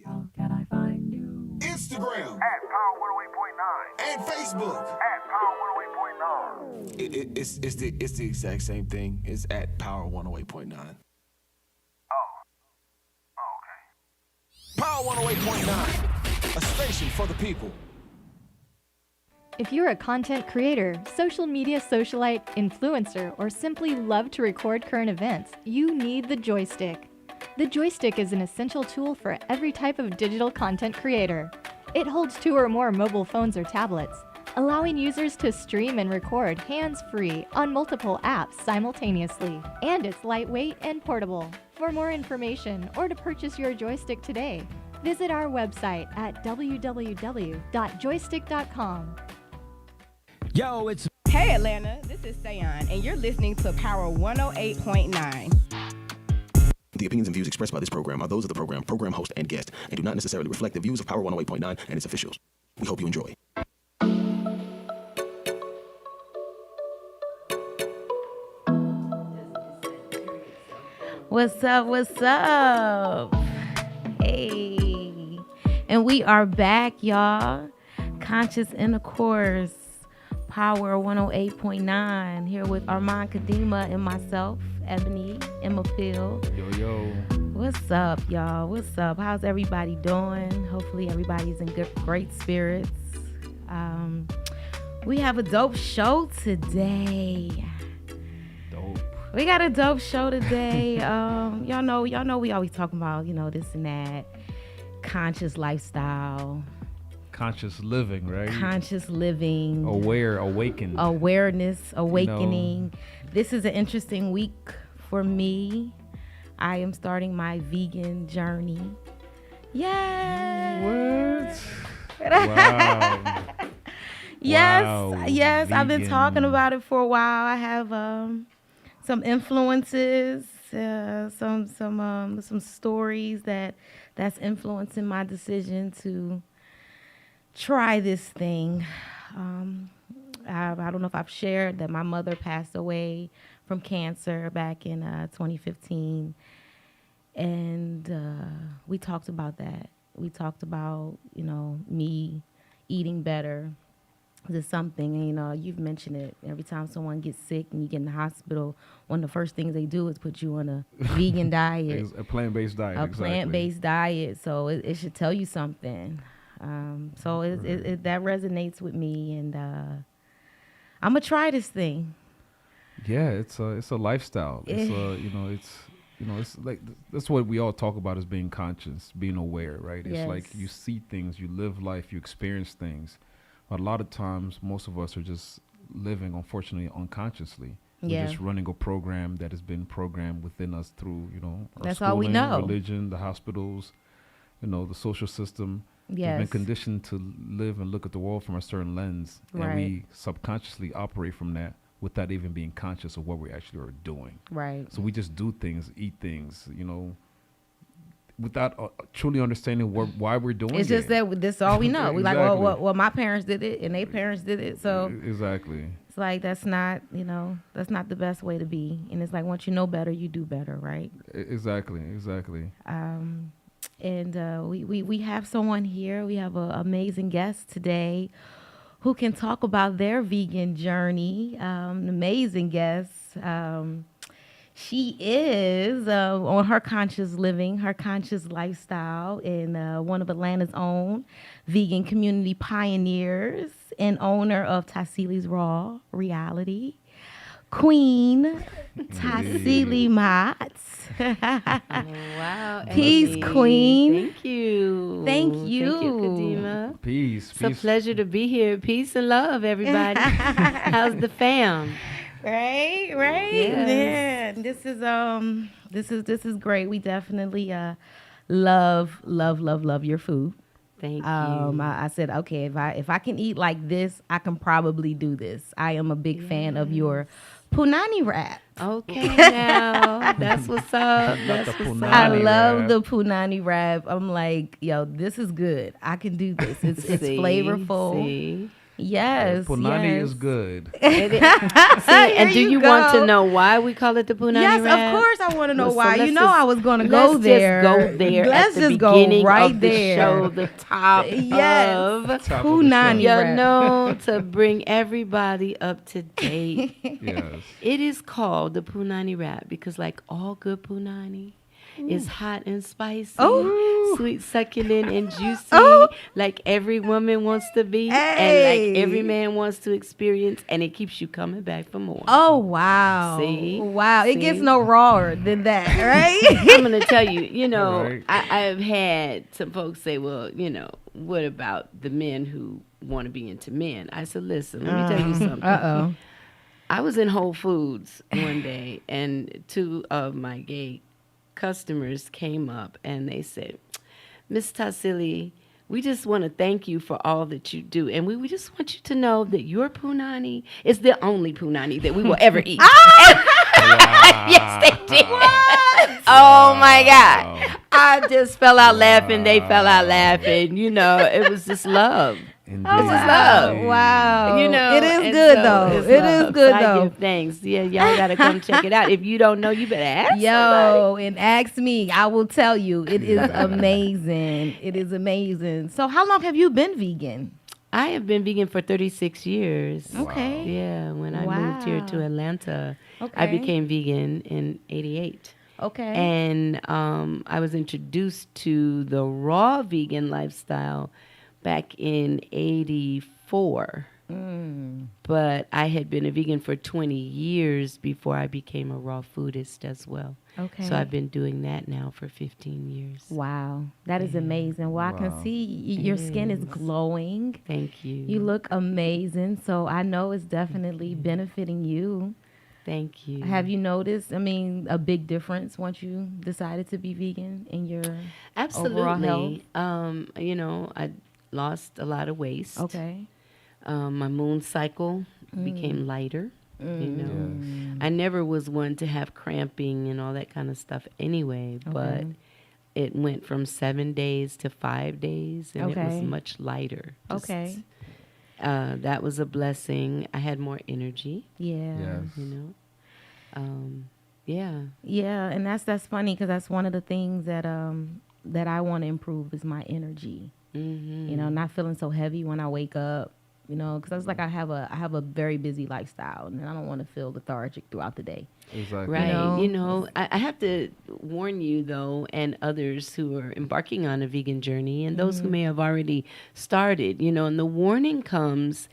How can I find you? Instagram at Power 108.9. and Facebook. At Power 108.9. It's the exact same thing. It's at Power 108.9. Okay. Power 108.9, a station for the people. If you're a content creator, social media socialite, influencer, or simply love to record current events, you need the joystick. The joystick is an essential tool for every type of digital content creator. It holds 2 or more mobile phones or tablets, allowing users to stream and record hands-free on multiple apps simultaneously. And it's lightweight and portable. For more information or to purchase your joystick today, visit our website at www.joystick.com. Yo, it's Hey Atlanta, this is Sayon, and you're listening to Power 108.9. The opinions and views expressed by this program are those of the program host, and guest, and do not necessarily reflect the views of Power 108.9 and its officials. We hope you enjoy. What's up? What's up? Hey. And we are back, y'all. Conscious Intercourse, Power 108.9, here with Armand Kadima and myself, Ebony Emma Pill. yo. What's up, y'all? What's up? How's everybody doing? Hopefully everybody's in great spirits. We have a dope show today. Dope. We got a dope show today. Y'all know we always talking about, this and that. Conscious lifestyle. Conscious living, right? Conscious living. Awakened. Awareness, awakening. This is an interesting week for me. I am starting my vegan journey. Yay! What? Wow. Yes, Wow, yes. I've been vegan. talking about it for a while. I have some influences, some stories that's influencing my decision to try this thing. I don't know if I've shared that my mother passed away from cancer back in 2015, and we talked about that. We talked about me eating better. There's something, you've mentioned it. Every time someone gets sick and you get in the hospital, one of the first things they do is put you on a vegan diet. A plant-based diet. A exactly. plant-based diet. So it should tell you something. So that resonates with me, and I'm gonna try this thing. Yeah, it's a lifestyle. It's like that's what we all talk about, is being conscious, being aware, right? It's Yes. like you see things, you live life, you experience things. But a lot of times, most of us are just living, unfortunately, unconsciously. Yeah. We're just running a program that has been programmed within us through, our That's all we schooling, know. religion, the hospitals, the social system. We've Yes. been conditioned to live and look at the world from a certain lens, Right. and we subconsciously operate from that without even being conscious of what we actually are doing. Right. So we just do things, eat things, without truly understanding why we're doing it. It's just that this is all we know. We like, Exactly. well, my parents did it, and their parents did it, so Exactly. it's like that's not the best way to be. And it's like once you know better, you do better, right? Exactly. And we have someone here. We have an amazing guest today who can talk about their vegan journey. An amazing guest. She is on her conscious living, her conscious lifestyle, and one of Atlanta's own vegan community pioneers and owner of Tassili's Raw Reality, Queen Tassili Mats. Wow. Peace, Amy. Queen. Thank you. Thank Thank you. you, Kadima. Peace. It's a pleasure to be here. Peace and love, everybody. How's the fam? Right. Yes. Man, this is great. We definitely love your food. Thank you. I said, okay, if I can eat like this, I can probably do this. I am a big fan of your punani wrap. Okay, now that's what's up. That's the what's punani I up. wrap. love the punani wrap. I'm like, yo, this is good. I can do this. It's See, flavorful. see. Yes. Punani yes. is good. It is. See, and There do you you want to go. know why we call it the punani Yes, wrap? of course I want to know Well, so why. You let's know just- I was going to go let's there. Just go there Let's at the just go beginning right of the there. show, the top Yes. of Top of the Punani show. you wrap. know, to bring everybody up to date. Yes. It is called the punani wrap because, like all good punani, it's hot and spicy, Oh. sweet, succulent, and juicy, Oh. like every woman wants to be, and Hey. like every man wants to experience, and it keeps you coming back for more. Oh, wow. See? Wow. It gets See? no rawer than that, right? I'm gonna tell you, Right. I've had some folks say, well, what about the men who want to be into men? I said, listen, let me tell you something. Uh-oh. I was in Whole Foods one day, and two of my gay customers came up and they said, Miss Tassili, we just want to thank you for all that you do. And we just want you to know that your punani is the only punani that we will ever eat. Yes, they did. Oh, my God. I just fell out laughing. They fell out laughing. It was just love. Indeed. This is love. Wow. It It is is good, though. It is good, I though. give thanks. Yeah, y'all got to come check it out. If you don't know, you better ask somebody. Yo, and ask me. I will tell you. It is amazing. It is amazing. So how long have you been vegan? I have been vegan for 36 years. Okay. Yeah, when I moved here to Wow. Atlanta, I Okay. became vegan in 88. Okay. And I was introduced to the raw vegan lifestyle back in 84. But I had been a vegan for 20 years before I became a raw foodist as well. Okay. So I've been doing that now for 15 years. Wow. That is amazing. Well, I can Wow. see your skin is glowing. Thank you. You look amazing. So I know it's definitely benefiting you. Thank you. Have you noticed, a big difference once you decided to be vegan in your overall health? Absolutely. I lost a lot of waist. Okay. My moon cycle became lighter. Yes. I never was one to have cramping and all that kind of stuff anyway, but it went from 7 days to 5 days, and it was Okay. much lighter. Okay. That was a blessing. I had more energy, Yeah. Yes. Yeah. Yeah, and that's funny because that's one of the things that I want to improve is my energy. Mm-hmm. Not feeling so heavy when I wake up. Because I was like I have a very busy lifestyle, and I don't want to feel lethargic throughout the day. Exactly. Right. I have to warn you, though, and others who are embarking on a vegan journey and those who may have already started, and the warning comes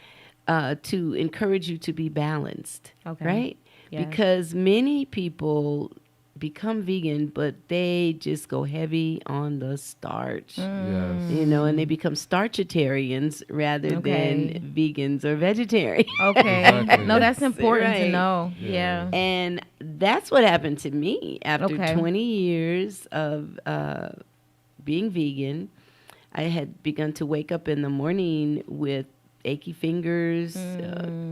to encourage you to be balanced. Okay. Right? Yes. Because many people become vegan, but they just go heavy on the starch. Yes. And they become starchitarians rather Okay. than vegans or vegetarians. Okay. Exactly. No, that's important to Right. know. Yeah. Yeah. And that's what happened to me after Okay. 20 years of being vegan. I had begun to wake up in the morning with achy fingers,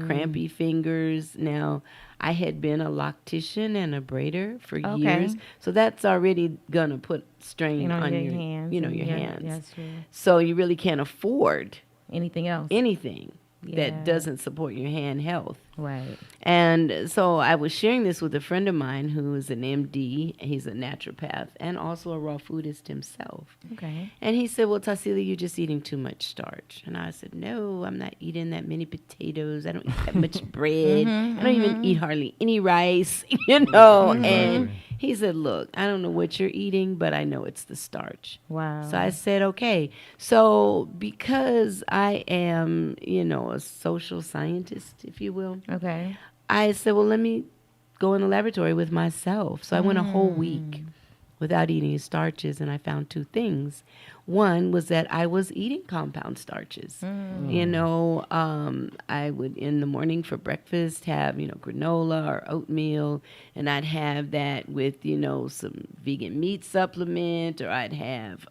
crampy fingers. Now, I had been a loctician and a braider for Okay. years, so that's already gonna put strain on your your hands. your and hands. That's true. So you really can't afford Anything else? anything Yeah. that doesn't support your hand health. Right. And so I was sharing this with a friend of mine who is an MD. He's a naturopath and also a raw foodist himself. Okay. And he said, well, Tassili, you're just eating too much starch. And I said, no, I'm not eating that many potatoes. I don't eat that much bread. I don't even eat hardly any rice, And he said, look, I don't know what you're eating, but I know it's the starch. Wow. So I said, okay. So because I am, a social scientist, if you will, Okay. I said, well, let me go in the laboratory with myself. So I went a whole week without eating starches, and I found two things. One was that I was eating compound starches. I would, in the morning for breakfast, have, granola or oatmeal, and I'd have that with, some vegan meat supplement, or I'd have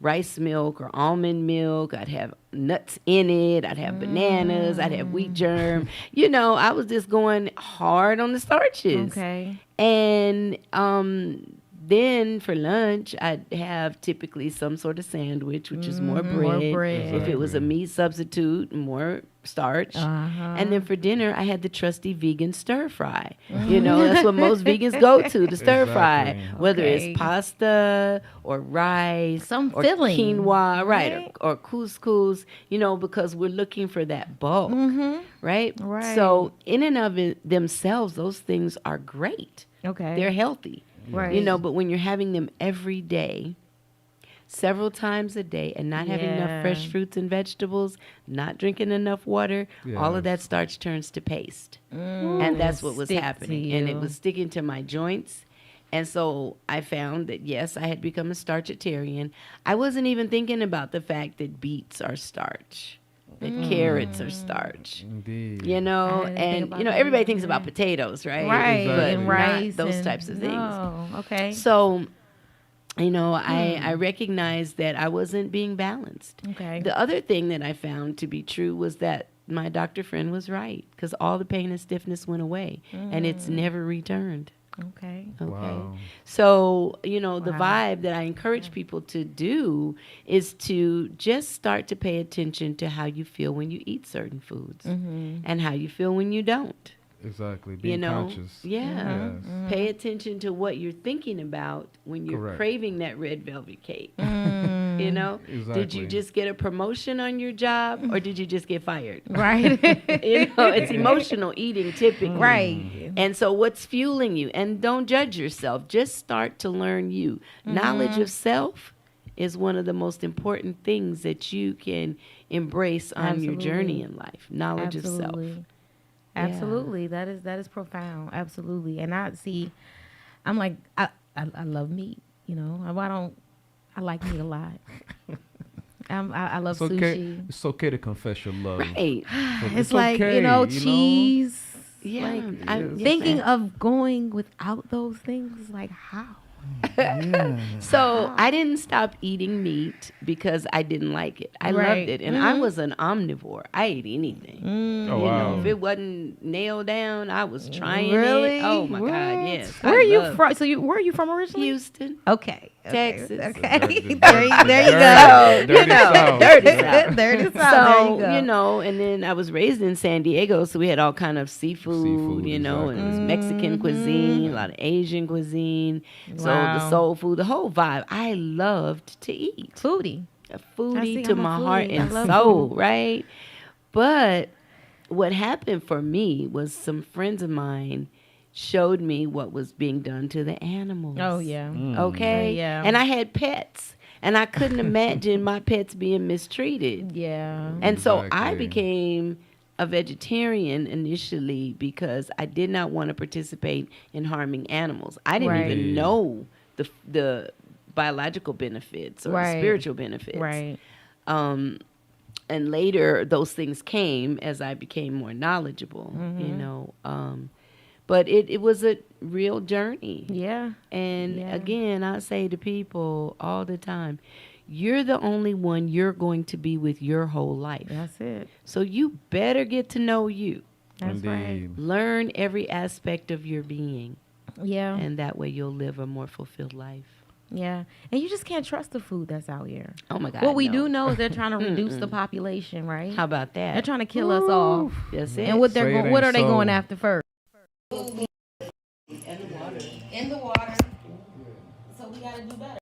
rice milk or almond milk. I'd have nuts in it. I'd have bananas. I'd have wheat germ. I was just going hard on the starches. Okay. And then for lunch, I'd have typically some sort of sandwich, which is more bread. More bread. If it was a meat substitute, more starch. And then for dinner, I had the trusty vegan stir fry. You know, that's what most vegans go to, the stir fry. Exactly. Whether Okay. it's pasta or rice Some or filling, quinoa, right, right? or couscous, you know, because we're looking for that bulk, right? Right. So in and of it themselves, those things are great. Okay. They're healthy. Right. You know, but when you're having them every day, several times a day, and not having enough fresh Yeah. fruits and vegetables, not drinking enough water, all of that Yes. starch turns to paste. And that's what was Stick to happening. And it you. was sticking to my joints. And so I found that, yes, I had become a starchitarian. I wasn't even thinking about the fact that beets are starch, that carrots are starch. Indeed. You know, I didn't think and about you know, that everybody either, thinks about yeah. potatoes, right? Right. But And not rice. those and- types of things. No. Okay. So, you know, I recognized that I wasn't being balanced. Okay. The other thing that I found to be true was that my doctor friend was right, because all the pain and stiffness went away, and it's never returned. Okay. Okay. Wow. So, you know, the Wow. vibe that I encourage people to do is to just start to pay attention to how you feel when you eat certain foods and how you feel when you don't. Exactly. Being You know, conscious. yeah. Yes. Pay attention to what you're thinking about when you're Correct. craving that red velvet cake. You know, did you Exactly. just get a promotion on your job, or did you just get fired? Right. You know, it's emotional eating typically. Right. And so, what's fueling you? And don't judge yourself. Just start to learn you. Knowledge of self is one of the most important things that you can embrace on your journey in life. Knowledge of self. Absolutely. Absolutely. That is profound. Absolutely. And I'm like, I love meat, you know. I like meat a lot. I love It's okay. sushi. It's okay to confess your love. Right. It's like, you know, cheese. Yeah. Like, I'm thinking of going without those things, like how? So I didn't stop eating meat because I didn't like it. I Right. loved it, and I was an omnivore. I ate anything. Oh, You know, wow. if it wasn't nailed down, I was trying Really? it. Oh my What? God, yes. Where I are you love from? So where are you from originally? Houston, Okay. Texas. Okay. Dirty- there you go. So, Dirty South. dirty South. There it is. So There you go. you know, and then I was raised in San Diego, so we had all kind of seafood. Seafood, You know, and it was exactly. Mexican cuisine, a lot of Asian cuisine. So Wow. the soul food, the whole vibe. I loved to eat. Foodie. A I foodie see, to I'm a my heart foodie. I and love soul, food. right? But what happened for me was some friends of mine showed me what was being done to the animals. Oh yeah. Okay? Yeah. And I had pets, and I couldn't imagine my pets being mistreated. Yeah. And so I Exactly. became a vegetarian initially because I did not want to participate in harming animals. I didn't Right. even know the biological benefits or the Right. spiritual benefits. Right. And later those things came as I became more knowledgeable, you know. But it was a real journey. Yeah. And Yeah. again, I say to people all the time, you're the only one you're going to be with your whole life. That's it. So you better get to know you. That's right. Indeed. Learn every aspect of your being. Yeah. And that way you'll live a more fulfilled life. Yeah. And you just can't trust the food that's out here. Oh my God. What we no. do know is they're trying to reduce the population, right? How about that? They're trying to kill us all. That's it. And what Say it what are ain't they so. going after first? In the water. So we gotta do better.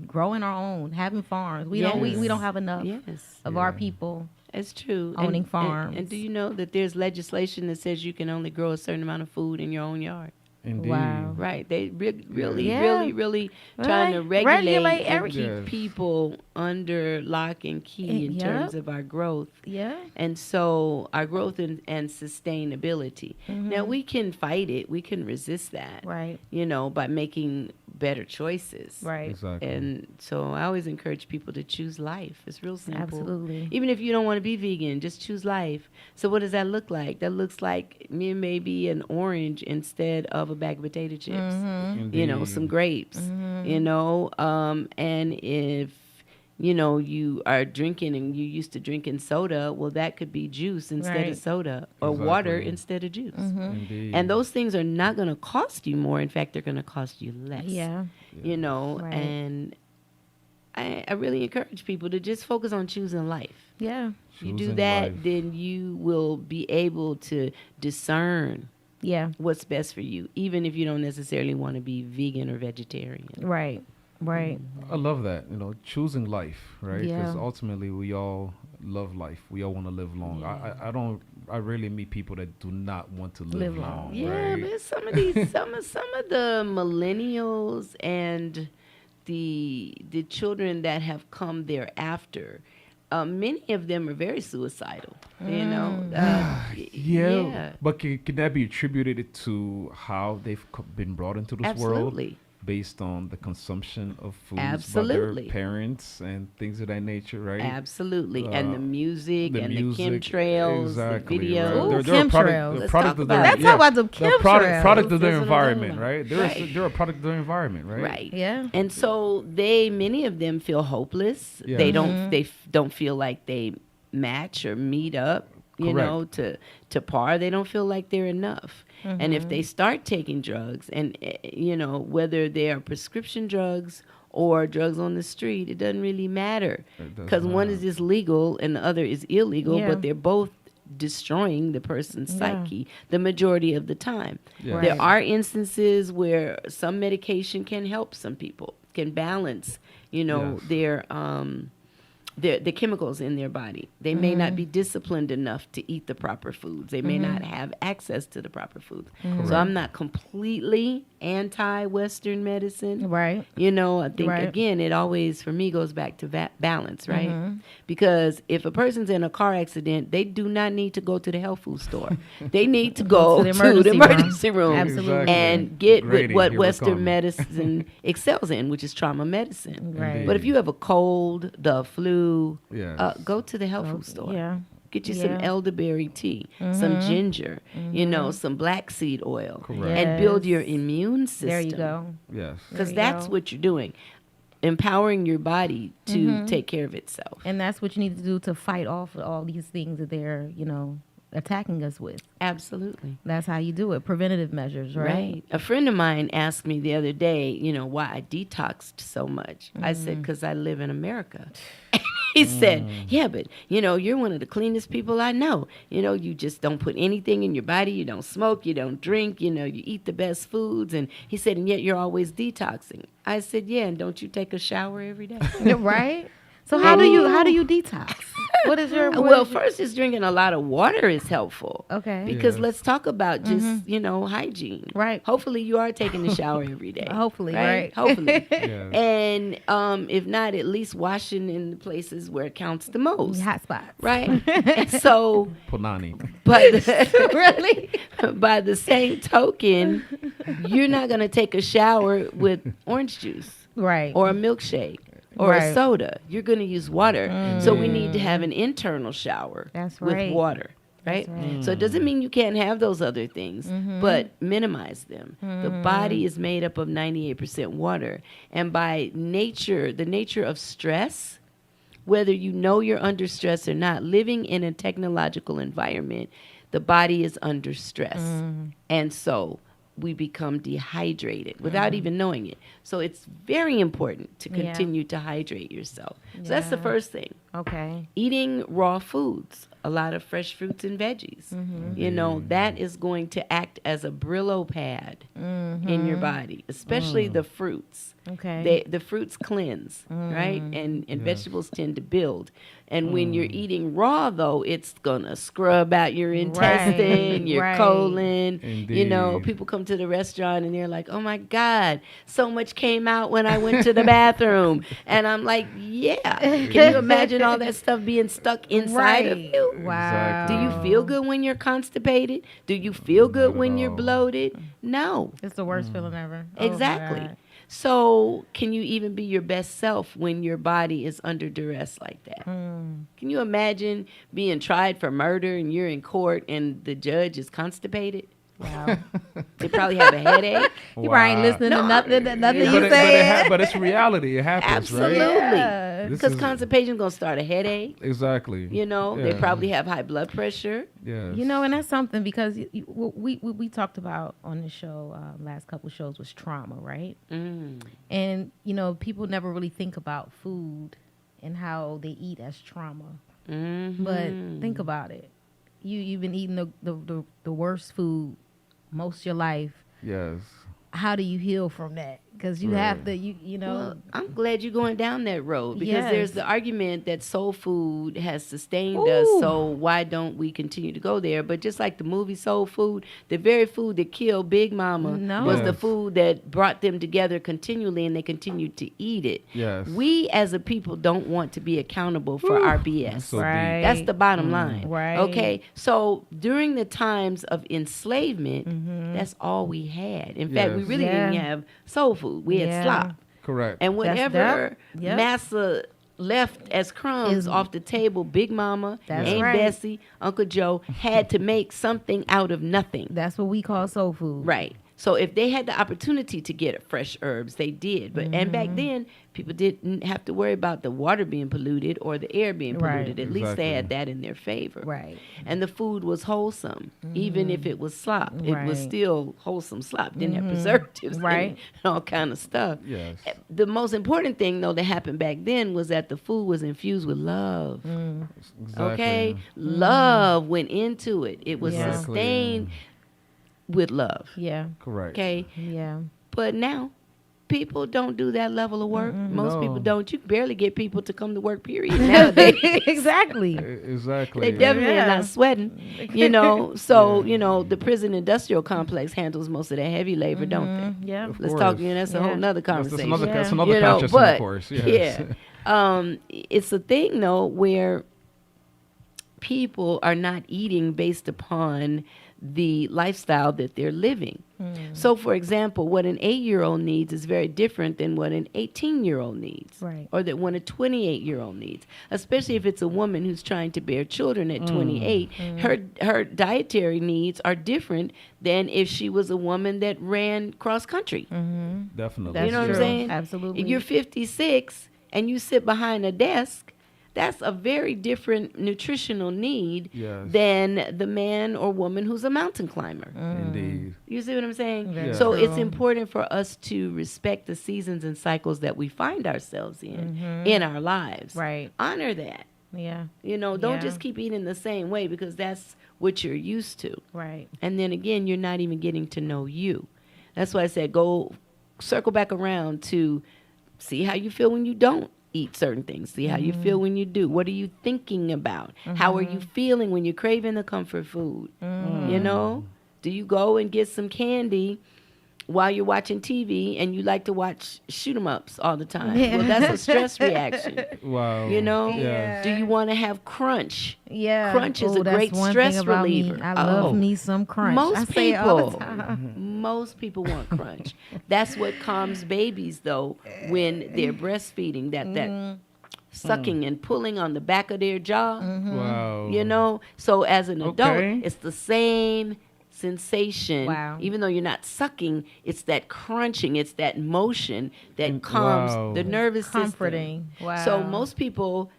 Growing our own, having farms. We Yes. don't have enough Yes. of our people. It's true. Owning And farms. do you know that there's legislation that says you can only grow a certain amount of food in your own yard? Indeed. Wow. Right. They really, Yeah. really trying to Right. regulate Regulate and every- keep Yes. people under lock and key in Yep. terms of our growth. Yeah. And so our growth and sustainability. Now we can fight it. We can resist that. Right. You know, by making better choices. Right. Exactly. And so I always encourage people to choose life. It's real simple. Absolutely. Even if you don't want to be vegan, just choose life. So what does that look like? That looks like maybe an orange instead of a bag of potato chips. Mm-hmm. You know, Indeed. some grapes. You know, and if you are drinking and you used to drinking soda, well, that could be juice instead of soda, or water Exactly. instead of juice. Indeed. And those things are not going to cost you more. In fact, they're going to cost you less. Yeah. Right. And I really encourage people to just focus on choosing life. Yeah. You do Choosing that, life. then you will be able to discern Yeah. what's best for you, even if you don't necessarily want to be vegan or vegetarian. Right. Right. I love that. Choosing life, right? Because Yeah. ultimately we all love life. We all want to live long. I rarely meet people that do not want to live long. Yeah, right? but some of these, some of the millennials and the children that have come thereafter, many of them are very suicidal. Yeah. But can that be attributed to how they've been brought into this world? Absolutely. Based on the consumption of foods by Absolutely. their parents and things of that nature, right? Absolutely. And the music and the music, chemtrails, exactly, the videos. Ooh, Right. They're a product, chemtrails. the Let's product talk of about their, it. Let's talk about the the product of That's their what I'm environment, talking right? about. They're a product of their environment, right? Right. Yeah. And so many of them feel hopeless. Yeah. They don't feel like they match or meet up, to par. They don't feel like they're enough. And if they start taking drugs, and whether they are prescription drugs or drugs on the street, it doesn't really matter, It does because one not. is just legal and the other is illegal, Yeah. but they're both destroying the person's psyche the majority of the time. Yeah. Right. There are instances where some medication can help some people, can balance, Yes. the chemicals in their body. They may not be disciplined enough to eat the proper foods. They may not have access to the proper foods. So I'm not completely anti-Western medicine. Right. I think, Right. again, it always, for me, goes back to balance, right? Because if a person's in a car accident, they do not need to go to the health food store. They need to go To to the the emergency emergency room, Absolutely. Exactly. and get with Grading, what here we Western come. medicine excels in, which is trauma medicine. Right. But if you have a cold, the flu, Yes. go to the health food store. Yeah. Get you some Yeah. elderberry tea, some ginger, some black seed oil, Correct. and build your Yes. immune system. There you go. Yes. Because There you that's go. what you're doing, empowering your body to take care of itself. And that's what you need to do to fight off all these things that they're, attacking us with. Absolutely. That's how you do it. Preventative measures, right? A friend of mine asked me the other day, why I detoxed so much. I said, because I live in America. He said, yeah, but, you're one of the cleanest people I know. You just don't put anything in your body. You don't smoke. You don't drink. You eat the best foods. And he said, and yet you're always detoxing. I said, yeah, and don't you take a shower every day? Right? So how do you detox? What is your Well, first, just drinking a lot of water is helpful. Okay. Because Yes. let's talk about just, hygiene. Right. Hopefully you are taking the shower every day. Hopefully, right. Hopefully. Yes. And if not, at least washing in the places where it counts the most. hot spots. Right? And so, Punani. but Really? by the same token, you're not going to take a shower with orange juice Right. or a milkshake or a Right. soda. You're going to use water. So we need to have an internal shower That's with right. water. Right? So it doesn't mean you can't have those other things, but minimize them. The body is made up of 98% water. And by nature, the nature of stress, whether you know you're under stress or not, living in a technological environment, the body is under stress. And so we become dehydrated without even knowing it. So it's very important to Yeah. continue to hydrate yourself. So that's the Yeah. first thing. Okay. Eating raw foods, a lot of fresh fruits and veggies. That is going to act as a Brillo pad in your body, especially the fruits. Okay. The fruits cleanse, right? And vegetables tend to build. And when you're eating raw, though, it's going to scrub out your intestine, your right. colon. Indeed. People come to the restaurant and they're like, oh, my God, so much came out when I went to the bathroom. And I'm like, yeah. Can you imagine all that stuff being stuck inside of you? Wow. Do you feel good when you're constipated? Do you feel good Not when at you're all. blooded? No. It's the worst feeling ever. Oh, my Exactly. God. So can you even be your best self when your body is under duress like that? Can you imagine being tried for murder and you're in court and the judge is constipated? Wow. They probably have a headache. You probably ain't listening to nothing No, you but said. it's reality. It happens, Absolutely. right? Yeah. Yeah. This Because is- constipation gonna start a headache. Exactly. You know, they Yeah. probably have high blood pressure. Yes. You know, and that's something because what we talked about on the show, last couple shows was trauma, right? And, you know, people never really think about food and how they eat as trauma. But think about it. You've been eating the worst food most of your life. Yes. How do you heal from that? Because you have to, you know. Well, I'm glad you're going down that road because Yes. there's the argument that soul food has sustained us, so why don't we continue to go there? But just like the movie Soul Food, the very food that killed Big Mama No. was the Yes. food that brought them together continually, and they continued to eat it. Yes. We as a people don't want to be accountable for our BS. so deep. Right. That's the bottom line. Right. Okay. So during the times of enslavement, that's all we had. In fact, we Yes. really didn't have soul food. We had Yeah. slop. Correct. And whatever that. Yep. massa left as crumbs Is- off the table, Big Mama, That's Aunt right. Bessie, Uncle Joe had to make something out of nothing. That's what we call soul food. Right. So if they had the opportunity to get fresh herbs, they did. But and back then, people didn't have to worry about the water being polluted or the air being Right. polluted. At least they Exactly. had that in their favor. Right. And the food was wholesome, even if it was slop. It was Right. still wholesome slop. Didn't have preservatives in it Right. and all kind of stuff. Yes. The most important thing, though, that happened back then was that the food was infused with love. Exactly. Okay? Love went into it. It was Yeah. sustained with love. Yeah. Correct. Okay? Yeah. But now, people don't do that level of work. Most No. people don't. You barely get people to come to work, period, nowadays. Exactly. Exactly. They definitely Yeah. are not sweating, you know. So, you know, the prison industrial complex handles most of that heavy labor, don't they? Yeah. Of Let's course. talk, that's a whole Yeah. nother That's conversation. another, Yeah. that's another You know, consciousness, but of course. Yes. it's a thing though where people are not eating based upon the lifestyle that they're living. So, for example, what an 8-year-old needs is very different than what an 18-year-old needs, Right. or that what a 28-year-old needs. Especially if it's a woman who's trying to bear children at 28, her dietary needs are different than if she was a woman that ran cross country. Definitely. That's You know what I'm true. saying? Absolutely. If you're 56 and you sit behind a desk, that's a very different nutritional need Yes. than the man or woman who's a mountain climber. Indeed. You see what I'm saying? Very So true. it's important for us to respect the seasons and cycles that we find ourselves in our lives. Right. Honor that. Yeah. You know, don't Yeah. just keep eating the same way because that's what you're used to. Right. And then again, you're not even getting to know you. That's why I said go circle back around to see how you feel when you don't eat certain things. See how you feel when you do. What are you thinking about? How are you feeling when you're craving the comfort food? You know? Do you go and get some candy while you're watching TV and you like to watch shoot 'em ups all the time? Yeah. Well, that's a stress reaction. Wow. You know? Yes. Do you want to have crunch? Yeah. Crunch is a that's great one stress thing about me. reliever. I love Oh. me some crunch. Most I say it all the people. time. Most people want crunch. That's what calms babies though when they're breastfeeding. That sucking and pulling on the back of their jaw. Wow. You know. So as an adult, Okay. it's the same sensation. Wow. Even though you're not sucking, it's that crunching. It's that motion that calms Wow. the nervous Comforting. system. Wow. So most people,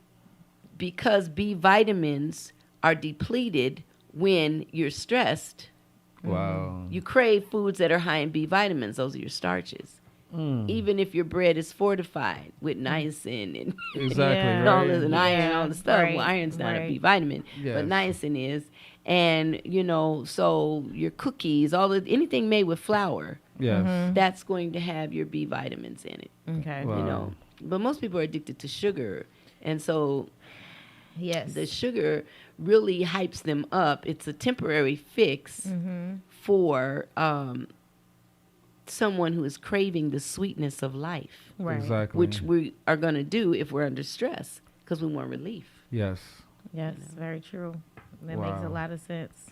because B vitamins are depleted when you're stressed, Wow. you crave foods that are high in B vitamins. Those are your starches. Even if your bread is fortified with niacin and, Exactly. Yeah. and all Right. this and iron and all the stuff. right, Well, iron's not a right. B vitamin, Yes. but niacin is. And, you know, so your cookies, anything made with flour, Yes. that's going to have your B vitamins in it. Okay. Wow. You know, but most people are addicted to sugar. And so Yes. the sugar really hypes them up. It's a temporary fix for someone who is craving the sweetness of life, Right. Exactly. which we are going to do if we're under stress because we want relief. Yes. Yes. Very true. That makes a Wow. lot of sense.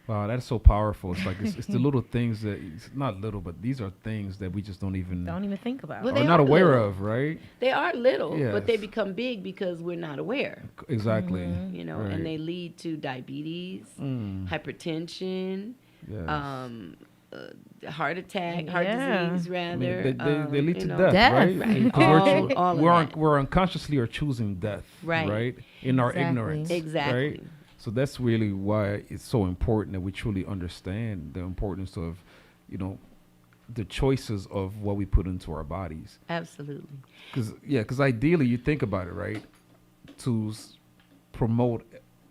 Wow, that's so powerful. It's like it's the little things that it's not little, but these are things that we just don't even think about. Well, are they not are aware little. of, right? They are little, but they Yes. become big because we're not aware, Exactly. you know, Right. and they lead to diabetes, hypertension, Yes. heart attack, Yeah. heart disease, I rather. mean, they lead you to know. death, Death. right? Right. Because All of we're that. we're unconsciously are choosing death, Right. In our Exactly. ignorance, Exactly. right? So that's really why it's so important that we truly understand the importance of, the choices of what we put into our bodies. Absolutely. Because ideally, you think about it, right? To promote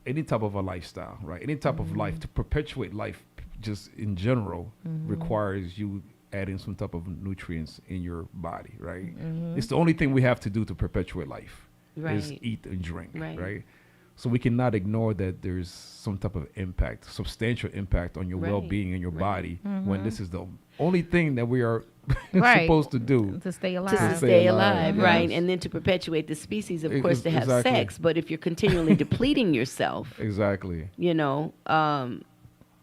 any type of a lifestyle, right? Any type of life, to perpetuate life, just in general, requires you adding some type of nutrients in your body, right? It's the only thing we have to do to perpetuate life is Right. eat and drink, Right. right? So we cannot ignore that there's some type of impact, substantial impact on your Right. well-being and your body when this is the only thing that we are Right. supposed to do. To stay alive. To stay stay alive, alive, right? yes. And then to perpetuate the species, of E- course, to have exactly. sex. But if you're continually depleting yourself, Exactly.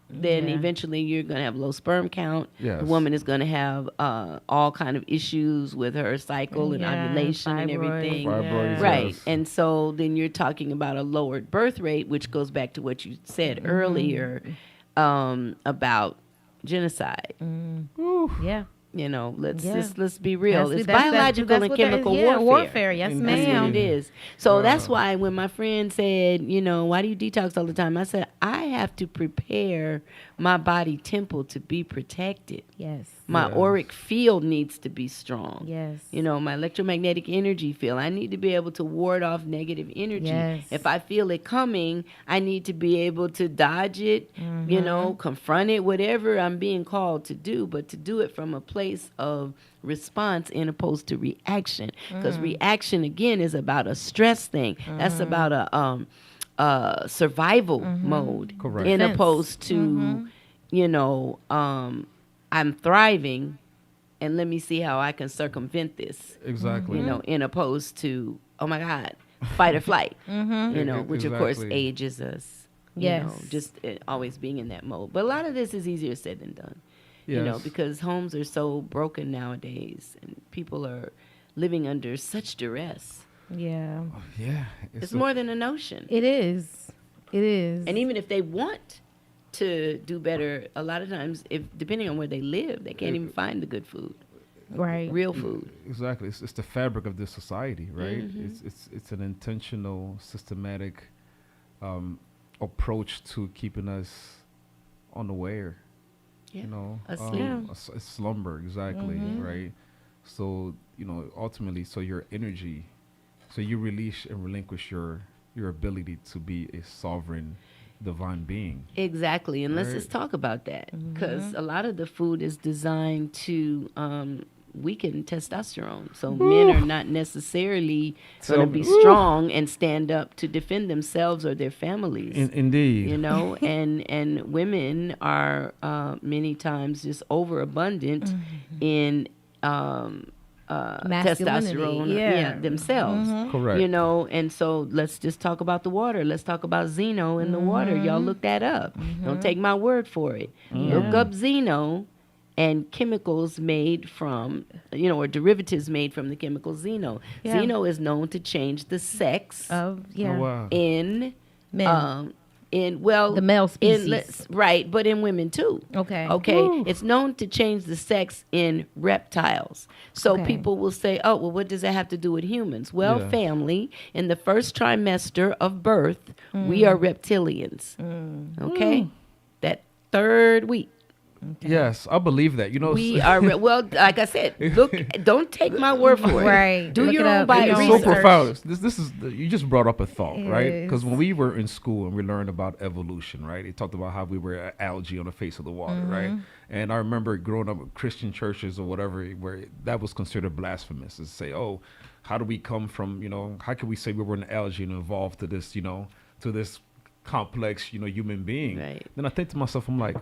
then Yeah. eventually you're going to have low sperm count. Yes. The woman is going to have all kind of issues with her cycle and Yeah, ovulation and fibroids, everything. Fibroids, Right. yes. And so then you're talking about a lowered birth rate, which goes back to what you said earlier about genocide. Yeah. Let's be real. That's- It's that's- biological that's and what that is. chemical Yeah, warfare. Yes, Indeed. That's ma'am. what it is. So that's why when my friend said, why do you detox all the time? I said, I have to prepare my body temple to be protected. Yes. My auric field needs to be strong. Yes. My electromagnetic energy field. I need to be able to ward off negative energy. Yes. If I feel it coming, I need to be able to dodge it, confront it, whatever I'm being called to do, but to do it from a place of response in opposed to reaction. Because reaction, again, is about a stress thing. That's about a survival mode. Correct. In Defense. opposed to, I'm thriving, and let me see how I can circumvent this. Exactly. In opposed to, oh my God, fight or flight. Which of course Exactly. ages us. Yes. Just always being in that mode. But a lot of this is easier said than done. Yes. Because homes are so broken nowadays, and people are living under such duress. Yeah. Yeah. It's more than a notion. It is. It is. And even if they want to do better, a lot of times, if depending on where they live, they can't even find the good food, right. real food. Exactly. It's the fabric of this society, right? Mm-hmm. It's an intentional, systematic approach to keeping us unaware. Yeah. Asleep. Asleep. Slumber, exactly, right? So, ultimately, so your energy, so you release and relinquish your ability to be a sovereign, divine being. Exactly. And let's Right. just talk about that, because a lot of the food is designed to weaken testosterone. So men are not necessarily going to be strong and stand up to defend themselves or their families. Indeed. And women are many times just overabundant in Masculinity, testosterone themselves. Correct. And so let's just talk about the water. Let's talk about Xeno in the water. Y'all look that up. Don't take my word for it. Look up Xeno and chemicals made from, or derivatives made from the chemical Xeno. Yeah. Xeno is known to change the sex Of yeah. Oh, wow. in Men. The male species. right, but in women too. Okay. It's known to change the sex in reptiles. So Okay. people will say, oh, well, what does that have to do with humans? Well, Yeah. family, in the first trimester of birth, we are reptilians. Okay? That third week. Yes, I believe that. We are, well, like I said, look, don't take my word for it. Right. Do Look your it own up. body It's Your so own research. profound. This is you just brought up a thought, It right? is. Because when we were in school and we learned about evolution, right? It talked about how we were algae on the face of the water, right? And I remember growing up with Christian churches or whatever, where that was considered blasphemous to say, oh, how do we come from, how can we say we were an algae and evolved to this, to this complex, human being? Right. Then I think to myself, I'm like,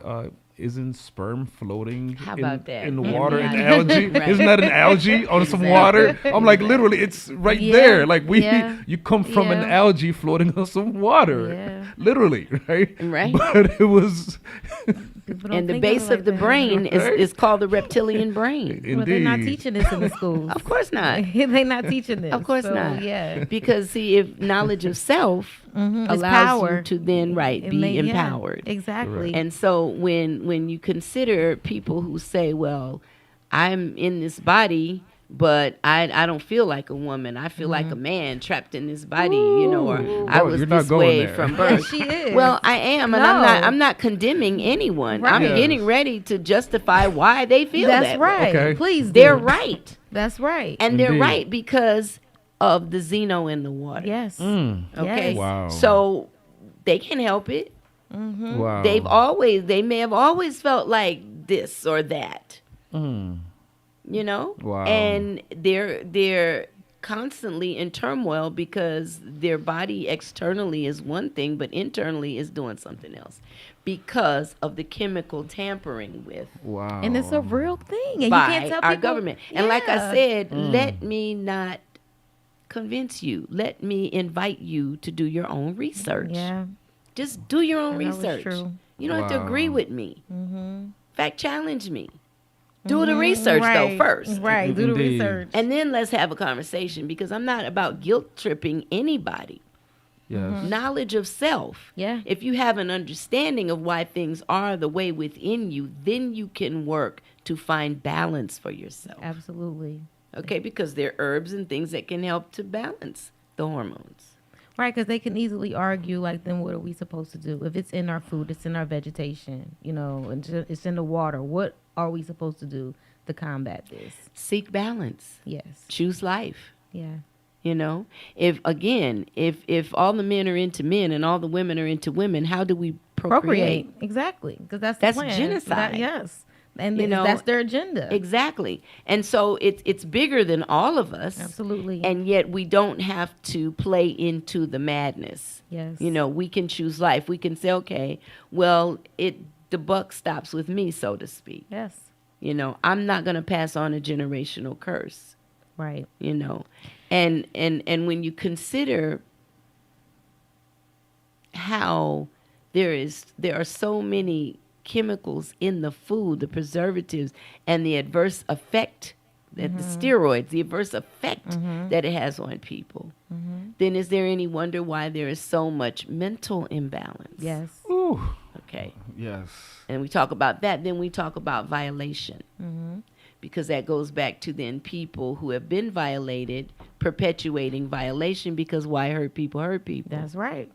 isn't sperm floating How about that? in the In water the in algae. algae? Right. Isn't that an algae on some Exactly. water? I'm like, literally, it's right Yeah. there. Like Yeah. you come from an Yeah. algae floating on some water. Yeah. Literally, right? Right. But it was People don't And the think base it of like the that. brain is called the reptilian brain. indeed. Well, they're not teaching this in the schools. Of course not. They're not teaching this. Of course So, not. Yeah. Because see, if knowledge of self It's allows power. you to then It be may- yeah, empowered. Exactly. And so when when you consider people who say, well, I'm in this body, but I don't feel like a woman. I feel like a man trapped in this body, or I Bro, was you're not this going way there. from birth. Yes, she is. Well, I am, and No. I'm not condemning anyone. Right. I'm Yes. getting ready to justify why they feel That's that way. right. Okay. Please do. They're right. That's right. And they're Indeed. right because of the xeno in the water. yes. Okay. Yes. Wow. So they can help it. Wow. They may have always felt like this or that. Wow. And they're constantly in turmoil because their body externally is one thing, but internally is doing something else because of the chemical tampering with Wow. And it's a real thing. And by you can't tell our people, government. And like I Yeah. said, let me not convince you. Let me invite you to do your own research. Yeah. Just do your own I know it's research. true. You don't have to agree Wow. with me. Fact challenge me. Do the research though first. Right. Do the Indeed. research. And then let's have a conversation because I'm not about guilt tripping anybody. Yes. Knowledge of self. Yeah. If you have an understanding of why things are the way within you, then you can work to find balance for yourself. Absolutely. Okay, because there are herbs and things that can help to balance the hormones. Right, because they can easily argue, like, then what are we supposed to do? If it's in our food, it's in our vegetation, and it's in the water. What are we supposed to do to combat this? Seek balance. Yes. Choose life. Yeah. If all the men are into men and all the women are into women, how do we procreate? Exactly. Because that's That's the plan. genocide. Yes. And You know, that's their agenda. Exactly. And so it's bigger than all of us. Absolutely. And yet we don't have to play into the madness. Yes. We can choose life. We can say, okay, well, the buck stops with me, so to speak. Yes. I'm not going to pass on a generational curse. Right. And when you consider how there are so many chemicals in the food, the preservatives, and the adverse effect that the steroids, the adverse effect that it has on people, then is there any wonder why there is so much mental imbalance? Yes. Ooh. Okay. Yes. And we talk about that, then we talk about violation. Because that goes back to then people who have been violated perpetuating violation because why hurt people hurt people. That's right.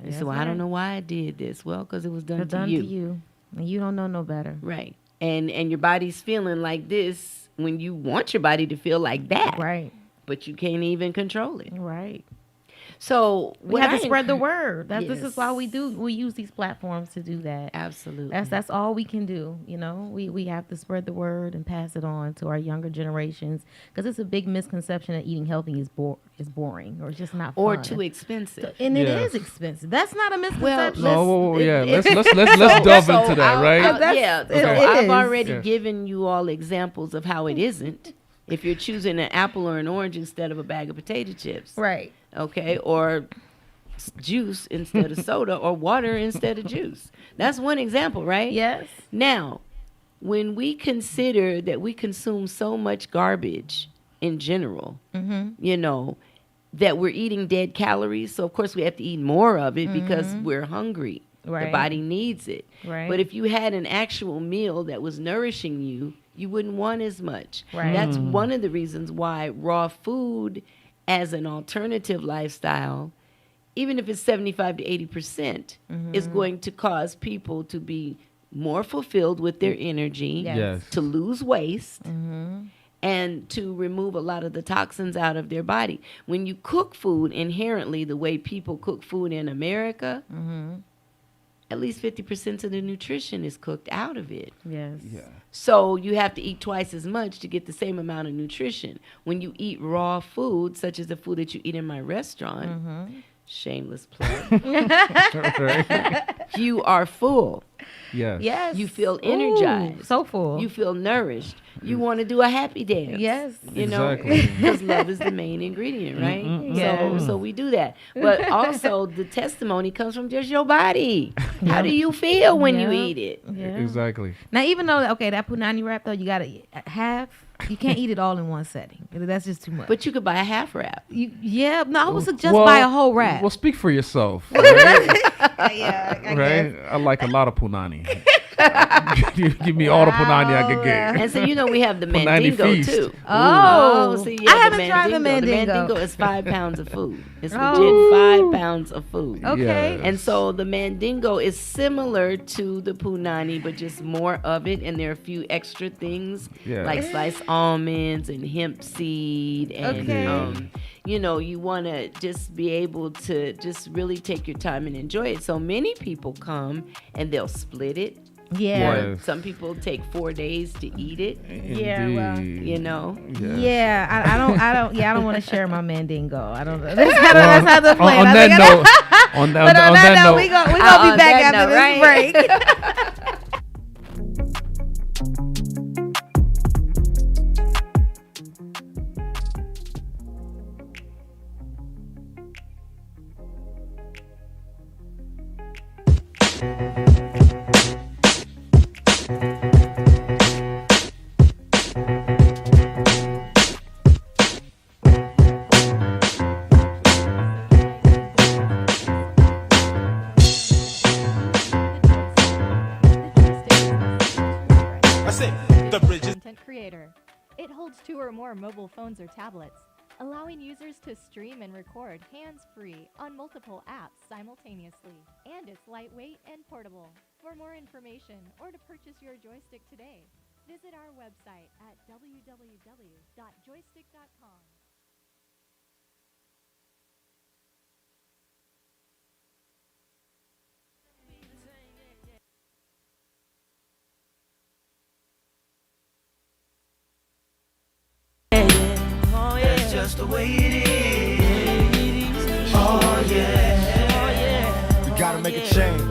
They say, well, I don't know why I did this. Well, because it was done, They're to, done you. to you. And you don't know no better. Right. And your body's feeling like this when you want your body to feel like that. Right. But you can't even control it. Right. So We have to spread the word. This is why Yes. we use these platforms to do that. Absolutely. That's all we can do. We have to spread the word and pass it on to our younger generations because it's a big misconception that eating healthy is boring or it's just not fun. or too expensive. And it Yes. is expensive. That's not a misconception. No, yeah. it- Let's delve into that, right? Yeah. It So Okay. I've is. already Yes. given you all examples of how it isn't. If you're choosing an apple or an orange instead of a bag of potato chips. Right. Okay. Or juice instead of soda or water instead of juice. That's one example, right? Yes. Now, when we consider that we consume so much garbage in general, that we're eating dead calories, so of course we have to eat more of it because we're hungry. The Right. body needs it. Right. But if you had an actual meal that was nourishing you, you wouldn't want as much. Right. That's one of the reasons why raw food as an alternative lifestyle, even if it's 75 to 80%, is going to cause people to be more fulfilled with their energy, Yes. Yes. to lose waste, and to remove a lot of the toxins out of their body. When you cook food inherently the way people cook food in America, at least 50% of the nutrition is cooked out of it. Yes. Yeah. So you have to eat twice as much to get the same amount of nutrition. When you eat raw food, such as the food that you eat in my restaurant, shameless plug, you are full. Yes. Yes. You feel energized. Ooh, so full. You feel nourished. You want to do a happy dance. Yes. You know, Exactly. because love is the main ingredient, right? Yes. So we do that. But also the testimony comes from just your body. How do you feel when you Yeah. eat it? Yeah. Exactly. Now, even though that punani wrap though, you gotta half. You can't eat it all in one setting. That's just too much. But you could buy a half wrap. I would suggest buy a whole wrap. Well, speak for yourself. Right? yeah, I Right? I like a lot of punani. Give me all the punani I could get. And so, we have the Punani mandingo, feast. too. Oh, see, I haven't tried the The mandingo. mandingo is 5 pounds of food. It's Oh. legit 5 pounds of food. Okay. Yes. And so the mandingo is similar to the punani, but just more of it. And there are a few extra things Yeah. like sliced almonds and hemp seed. And, Okay. you want to just be able to just really take your time and enjoy it. So many people come and they'll split it. Yeah. Or Yes. some people take 4 days to eat it. Yeah, well, Indeed. Yes. Yeah, I don't want to share my mandingo. I don't know. That's how the plan. On I that think note, on but that on that note, note, we gonna On be back that after note, this right? break. Content creator. It holds 2 or more mobile phones or tablets, allowing users to stream and record hands-free on multiple apps simultaneously. And it's lightweight and portable. For more information or to purchase your joystick today, visit our website at www.joystick.com. Just the way it is. Oh yeah. We gotta make a change.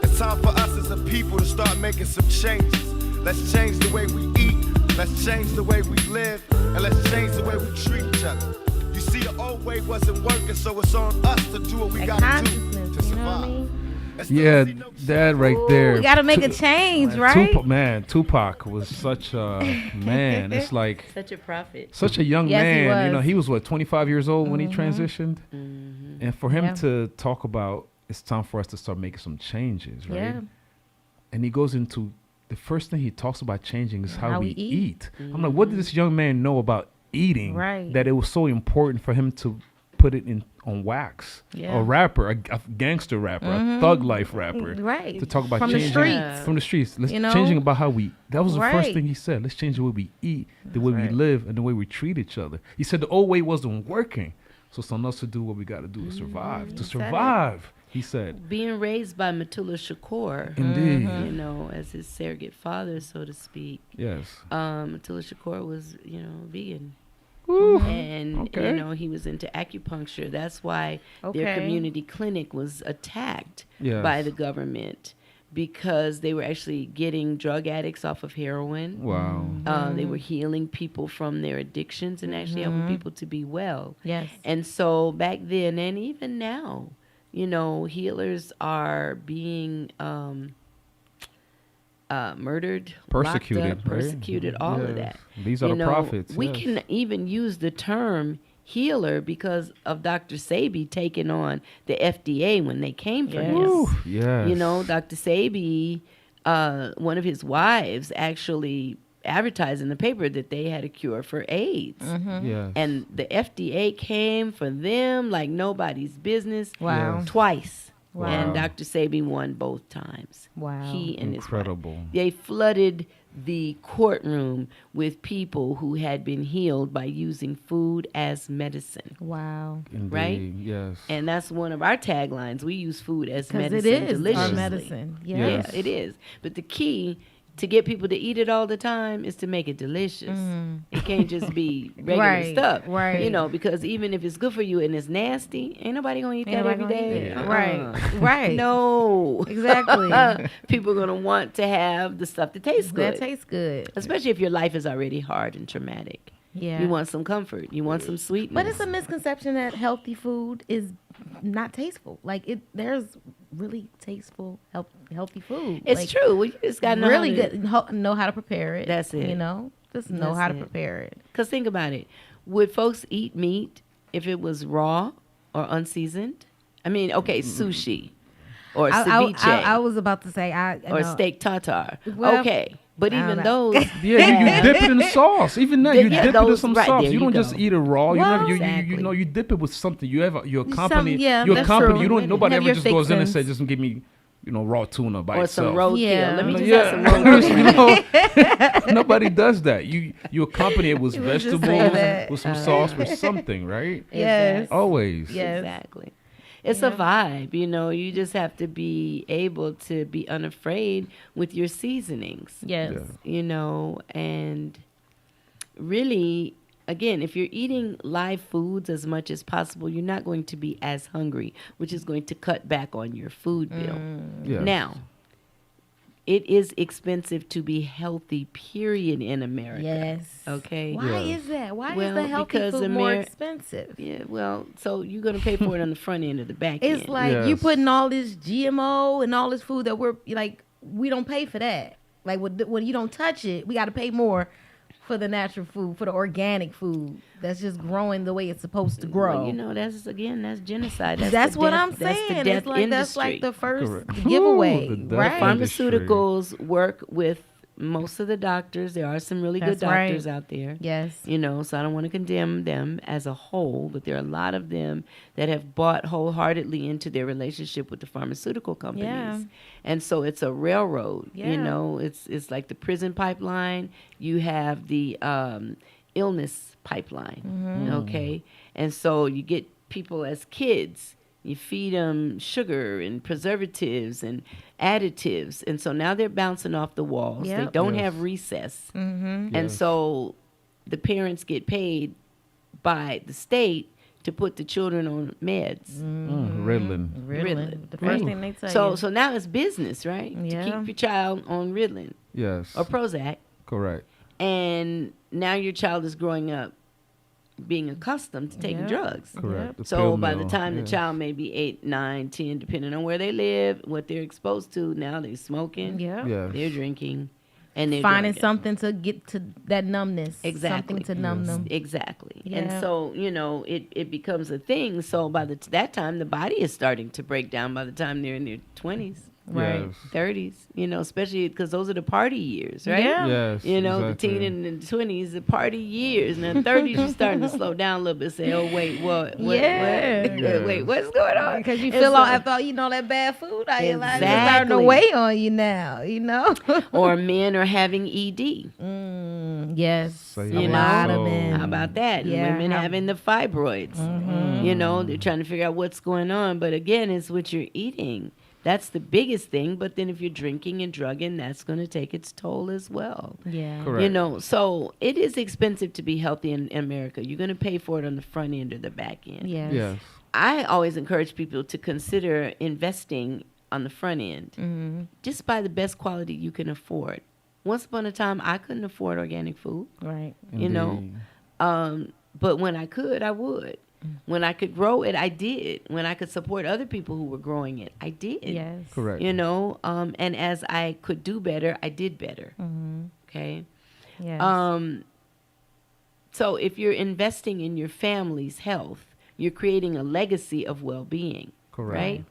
It's time for us as a people to start making some changes. Let's change the way we eat. Let's change the way we live. And let's change the way we treat each other. You see, the old way wasn't working, so it's on us to do what we Like gotta do consciousness, to you know what I survive. mean? yeah, that right there. We gotta make a change, right? Tupac was such a man. It's like Such a prophet. such a young Yes, he man. was. He was what 25 years old when he transitioned, and for him Yeah. to talk about it's time for us to start making some changes, right? Yeah. And he goes into the first thing he talks about changing is how we we eat. eat. I'm like, what did this young man know about eating? Right. That it was so important for him to put it on wax. Yeah. A rapper, a gangster rapper, a thug life rapper. Right. To talk about From the changing streets. from the streets. Let's You know? changing about how we. That was the first Right. thing he said. Let's change the way we eat, the way right. we live, and the way we treat each other. He said the old way wasn't working, so it's on us to do what we got to do to survive. To said it. survive, he said. Being raised by Matula Shakur, Indeed. as his surrogate father, so to speak. Yes. Matula Shakur was, vegan. Ooh, And, okay. he was into acupuncture. That's why Okay. their community clinic was attacked Yes. by the government because they were actually getting drug addicts off of heroin. Wow. They were healing people from their addictions and actually helping people to be well. Yes. And so back then and even now, healers are being murdered, Persecuted, locked up, right? persecuted, all of Yes. that. These are the prophets, We yes. can even use the term healer because of Dr. Sebi taking on the FDA when they came for him. Ooh, yes. Dr. Sebi, one of his wives actually advertised in the paper that they had a cure for AIDS. Yes. And the FDA came for them like nobody's business. Wow. Twice. Wow. And Dr. Sebi won both times. Wow. He and Incredible. his wife. They flooded the courtroom with people who had been healed by using food as medicine. Wow. Indeed. right? Yes. And that's one of our taglines. We use food as Because medicine it is our deliciously. medicine. Yeah, Yes. it is. But the key to get people to eat it all the time is to make it delicious. It can't just be regular Right, stuff. right. Because even if it's good for you and it's nasty, ain't nobody gonna eat Ain't that nobody every gonna day. eat it. Right, right. No. Exactly. People are gonna want to have the stuff that tastes good. That tastes good. Especially if your life is already hard and traumatic. Yeah. You want some comfort. You want some sweetness. But it's a misconception that healthy food is not tasteful. There's really tasteful, healthy food. It's true. We just gotta know really how to, good. Know how to prepare it. That's it. Just know That's how to it. prepare it. Because think about it. Would folks eat meat if it was raw or unseasoned? I mean, okay, sushi or ceviche, I was about to say or steak tartare. Well, Okay, but I don't even know. those, Yeah, you dip it in sauce. Even that, you Yeah, dip it in those- some right, sauce. there You you don't just go. eat it raw. You Well, never, you exactly. you dip it with something. You accompany. Something, yeah, you that's accompany. true. You don't. Nobody Have ever your just goes in and fixins. says, "Just give me, raw tuna by or itself." some roadkill. Yeah. Let me No, just have some roadkill. Nobody does that. You accompany it with You would just say vegetables, that. with some sauce, with something, right? Yes. Exactly. Always. Yes. Exactly. It's a vibe, you just have to be able to be unafraid with your seasonings. Yes. And really, again, if you're eating live foods as much as possible, you're not going to be as hungry, which is going to cut back on your food bill. Yes. Now, it is expensive to be healthy, period, in America. Yes. Okay. Why Yes. is that? Why is Well, the healthy because food more Amer- expensive? Yeah, well, so you're going to pay for it on the front end or the back end. It's like you Yes. putting all this GMO and all this food that we're like, we don't pay for that. Like when you don't touch it, we got to pay more for the natural food, for the organic food that's just growing the way it's supposed to grow. Well, that's genocide. That's the what death- I'm that's the saying. death It's like that's like industry. the first Correct. giveaway, Ooh, the death right? industry. Pharmaceuticals work with most of the doctors. There are some really good That's right. doctors out there. Yes. So I don't want to condemn them as a whole, but there are a lot of them that have bought wholeheartedly into their relationship with the pharmaceutical companies. Yeah. And so it's a railroad, Yeah. it's like the prison pipeline. You have the illness pipeline, Mm-hmm. okay? And so you get people as kids, you feed them sugar and preservatives and additives. And so now they're bouncing off the walls. They Yep. don't Yes. have recess. Mm-hmm. And Yes. so the parents get paid by the state to put the children on meds. Ritalin. Ritalin, The first right? thing they tell So you. so now it's business, right? Yeah. To keep your child on Ritalin Yes. or Prozac. Correct. And now your child is growing up being accustomed to taking Yep. drugs. Correct. The So pill by the mill, time the yes. child may be 8, 9, 10, depending on where they live, what they're exposed to, now they're smoking, Yeah. Yes. they're drinking, and they're Finding drugging. something to get to that numbness. Exactly. Something to numb them. Exactly. And Yeah. so, it becomes a thing. So by that time, the body is starting to break down by the time they're in their 20s. Right. Yes. 30s, especially because those are the party years, right? Yeah. Yes. The exactly. teen and the 20s, the party years. Now, 30s, you're starting to slow down a little bit. Say, oh, wait, what? Yeah. Yes. Wait, what's going on? Because you And feel so- after all, that bad food out your life, it's starting to Exactly. weigh on you now, Or men are having ED. Yes. Say a You lot know? of men. How about that? And Yeah, women how- having the fibroids. They're trying to figure out what's going on. But again, it's what you're eating. That's the biggest thing. But then if you're drinking and drugging, that's going to take its toll as well. Yeah. Correct. So it is expensive to be healthy in America. You're going to pay for it on the front end or the back end. Yes. Yes. I always encourage people to consider investing on the front end. Mm-hmm. Just buy the best quality you can afford. Once upon a time, I couldn't afford organic food. Right. Indeed. But when I could, I would. When I could grow it, I did. When I could support other people who were growing it, I did. Yes. Correct. And as I could do better, I did better. Okay. Yes. So if you're investing in your family's health, you're creating a legacy of well-being. Correct. Right?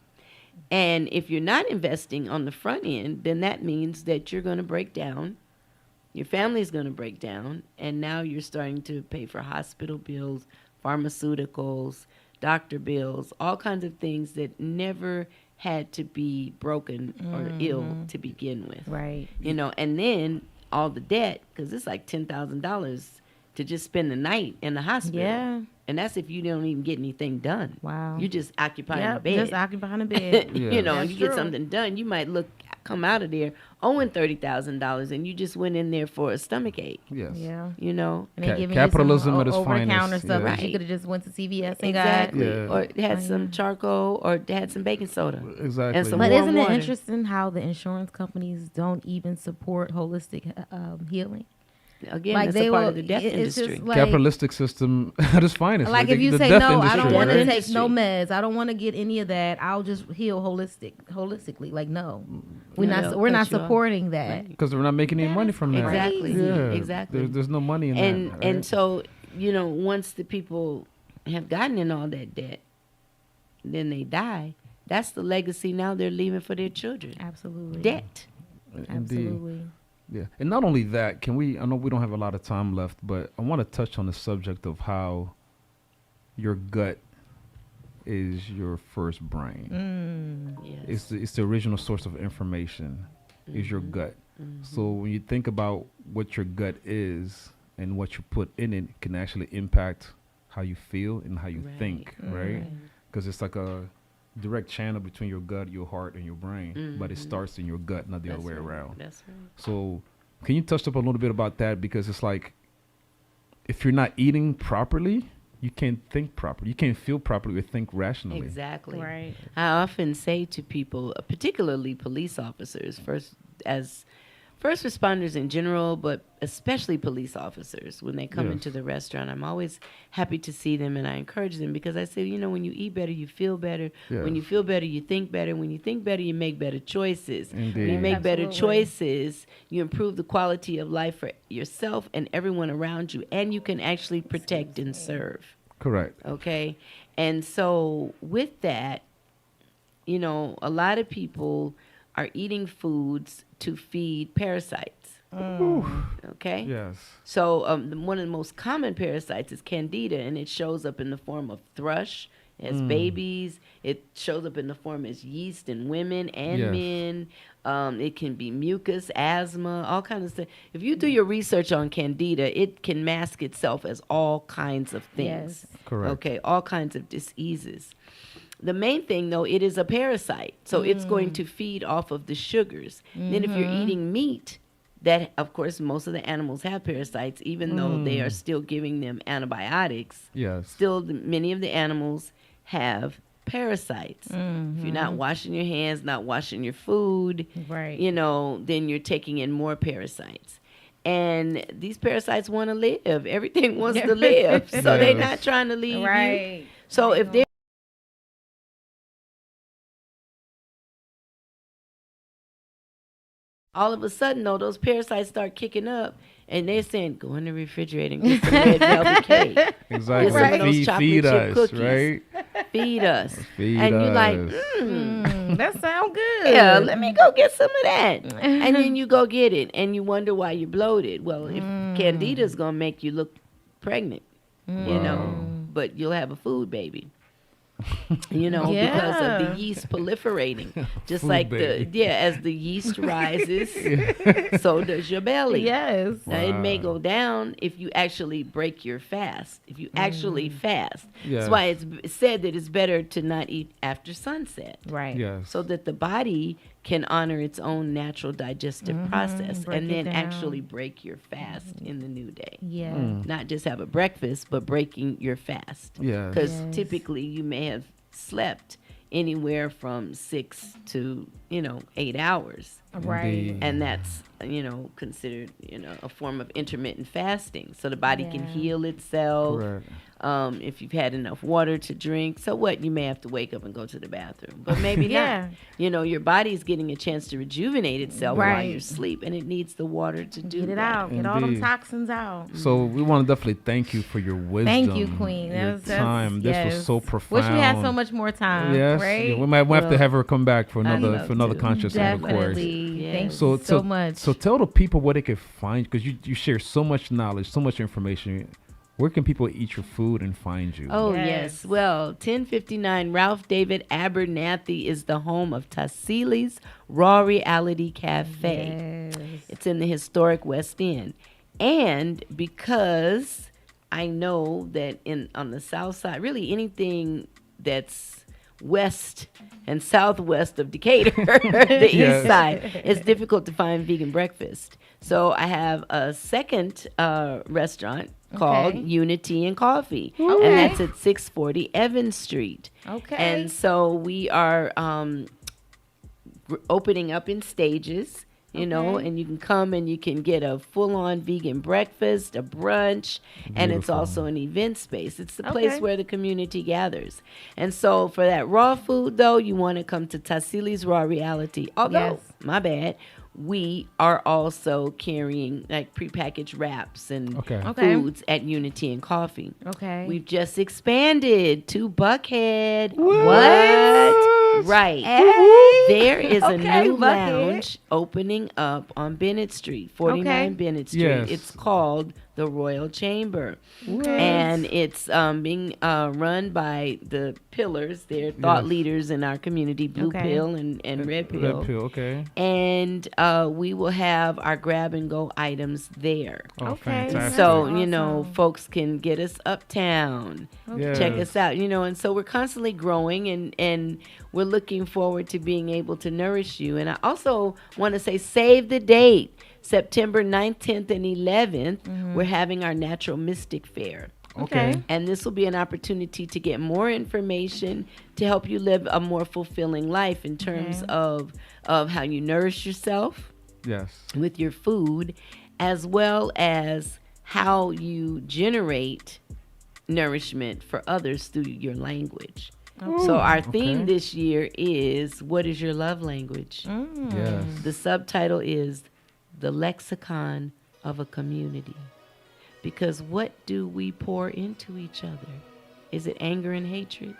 And if you're not investing on the front end, then that means that you're going to break down. Your family's going to break down. And now you're starting to pay for hospital bills, pharmaceuticals, doctor bills, all kinds of things that never had to be broken or ill to begin with. Right. And then all the debt, because it's like $10,000 to just spend the night in the hospital. Yeah. And that's if you don't even get anything done. Wow. You just occupying Yep, the bed. just occupying the bed. Yeah. And That's you get true. something done, you might come out of there owing $30,000, and you just went in there for a stomach ache. Yes. Yeah. And And they giving Capitalism you at some its over-the-counter finest, stuff yeah. that you Right. could have just went to CVS and Exactly. Yeah. Or had some charcoal, or had some baking soda. Exactly. And some got. But warm isn't it water. interesting how the insurance companies don't even support holistic healing? Again, Like that's they a part will- of the death it's just industry. like- Capitalistic system at its finest. Like if you the say death no, I industry, don't want to right? take no Industry. meds. I don't want to get any of that. I'll just heal holistically. Like no, we're No, not. they'll We're cut not you off. supporting that. Because we're not making any money from that. Exactly. Yeah. Exactly. There's no money in and that. and right? so once the people have gotten in all that debt, then they die. that's the legacy now they're leaving for their children. Absolutely. Debt. Indeed. Absolutely. Yeah. And not only that, I know we don't have a lot of time left, but I want to touch on the subject of how your gut is your first brain. Yes. It's the original source of information is your gut. So when you think about what your gut is and what you put in it can actually impact how you feel and how you think, right? Because it's like a direct channel between your gut, your heart, and your brain, but it starts in your gut, not the other way around. That's right. So can you touch up a little bit about that? Because it's like, if you're not eating properly, you can't think properly. You can't feel properly or think rationally. Exactly. Right. I often say to people, particularly police officers, first responders in general, but especially police officers, when they come into the restaurant, I'm always happy to see them, and I encourage them because I say, when you eat better, you feel better. Yes. When you feel better, you think better. When you think better, you make better choices. Indeed. When you make better Absolutely. choices, you improve the quality of life for yourself and everyone around you, and you can actually protect and serve. Correct. Okay. And so with that, a lot of people are eating foods to feed parasites. Okay. Yes. So one of the most common parasites is Candida, and it shows up in the form of thrush as babies. It shows up in the form as yeast in women and Yes. men. It can be mucus, asthma, all kinds of stuff. If you do your research on Candida, it can mask itself as all kinds of things. Yes. Correct. Okay, all kinds of diseases. The main thing, though, it is a parasite. So it's going to feed off of the sugars. Then if you're eating meat, that, of course, most of the animals have parasites, even though they are still giving them antibiotics. Yes. Still, many of the animals have parasites. If you're not washing your hands, not washing your food, Right. then you're taking in more parasites. And these parasites want to live. Everything wants to live. So they're Yes. not trying to leave you. Right. So if they're all of a sudden, though, those parasites start kicking up, and they're saying, "Go in the refrigerator and get some red velvet cake. Exactly. Get some of those Feed, chocolate feed chip us, cookies. right? Feed us." Feed And you're like, us. That sound good. "Yeah, let me go get some of that." And then you go get it, and you wonder why you're bloated. Well, if Candida's gonna make you look pregnant, but you'll have a food baby. Because of the yeast proliferating. Just Food like baby. as the yeast rises, so does your belly. Yes. Now, it may go down if you actually break your fast. If you actually fast. Yes. That's why it's said that it's better to not eat after sunset. Right. Yes. So that the body can honor its own natural digestive process break and it then down. actually break your fast in the new day. Yeah. Not just have a breakfast, but breaking your fast. Yes. Because Yes. typically you may have slept anywhere from 6 to 8 hours, Right. Indeed. and that's considered a form of intermittent fasting, so the body can Yeah. heal itself. Correct. If you've had enough water to drink, so what, you may have to wake up and go to the bathroom, but maybe Yeah. not. Your body's getting a chance to rejuvenate itself while Right. you're asleep, and it needs the water to do Get it that. out. Get all them Indeed. toxins out. So we want to definitely thank you for your wisdom. Thank you, Queen. Your That's- time. This was yes. so profound. Wish we had so much more time. Yes. Right. Yeah, we might have to Well, have her come back for I'd another love to. conscious of course. Definitely. Yes. Thank So you so much. So tell the people where they can find, because you share so much knowledge, so much information. Where can people eat your food and find you? Oh, Yes. yes. Well, 1059 Ralph David Abernathy is the home of Tassili's Raw Reality Cafe. Yes. It's in the historic West End. And because I know that on the south side, really anything that's west and southwest of Decatur, the Yes. east side, it's difficult to find vegan breakfast. So I have a second restaurant called Okay. Unity and Coffee, Okay. and that's at 640 Evans Street. Okay. And so we are opening up in stages, and you can come and you can get a full-on vegan breakfast, a brunch, and it's Beautiful. also an event space. It's the place Okay. where the community gathers. And so for that raw food, though, you want to come to Tassili's Raw Reality. Although, Yes. my bad, we are also carrying like prepackaged wraps and Okay. Okay. foods at Unity and Coffee. Okay. We've just expanded to Buckhead. What? Right. Hey. There is a Okay, new Buckhead. lounge opening up on Bennett Street, 49 Okay. Bennett Street. Yes. It's called the Royal Chamber. Okay. And it's being run by the pillars. They're thought Yes. leaders in our community, Blue Okay. Pill and Red Pill. Red Pill, okay. And we will have our grab and go items there. Oh, Okay. fantastic. So, you know, Awesome. folks can get us uptown. Yes. Check us out, you know, and so we're constantly growing and we're looking forward to being able to nourish you. And I also want to say, save the date. September 9th, 10th, and 11th, we're having our Natural Mystic Fair. Okay. And this will be an opportunity to get more information to help you live a more fulfilling life in terms of how you nourish yourself Yes. with your food, as well as how you generate nourishment for others through your language. So our theme okay. this year is, what is your love language? Yes. The subtitle is The Lexicon of a Community. Because what do we pour into each other? Is it anger and hatred?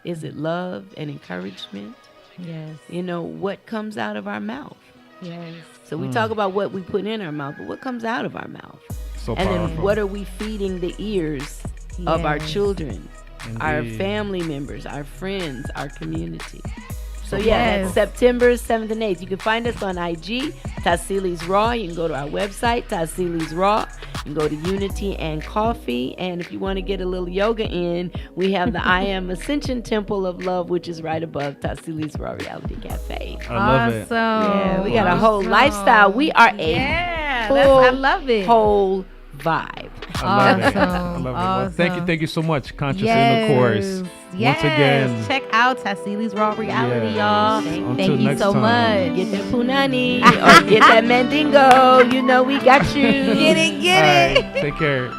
Is it love and encouragement? Yes. You know, what comes out of our mouth? Yes. So we talk about what we put in our mouth, but what comes out of our mouth? So And powerful. then what are we feeding the ears of our Yes. children, our Indeed. family members, our friends, our community? So Yes. yeah, that's September 7th and 8th. You can find us on IG, Tassili's Raw. You can go to our website, Tassili's Raw. You can go to Unity and Coffee. And if you want to get a little yoga in, we have the I Am Ascension Temple of Love, which is right above Tassili's Raw Reality Cafe. I love it. Awesome. Yeah, we got a whole Awesome. lifestyle. We are a Yeah, full I love it. whole vibe. I love it. I Awesome. love it. Well, Awesome. thank you so much, Conscious in the Course. Yes. Once again, check out Tassili's Raw Reality, Yes. y'all. Until Thank you next so time. much. Get that punani or get that mandingo. You know we got you. Get it, get all it. right, take care.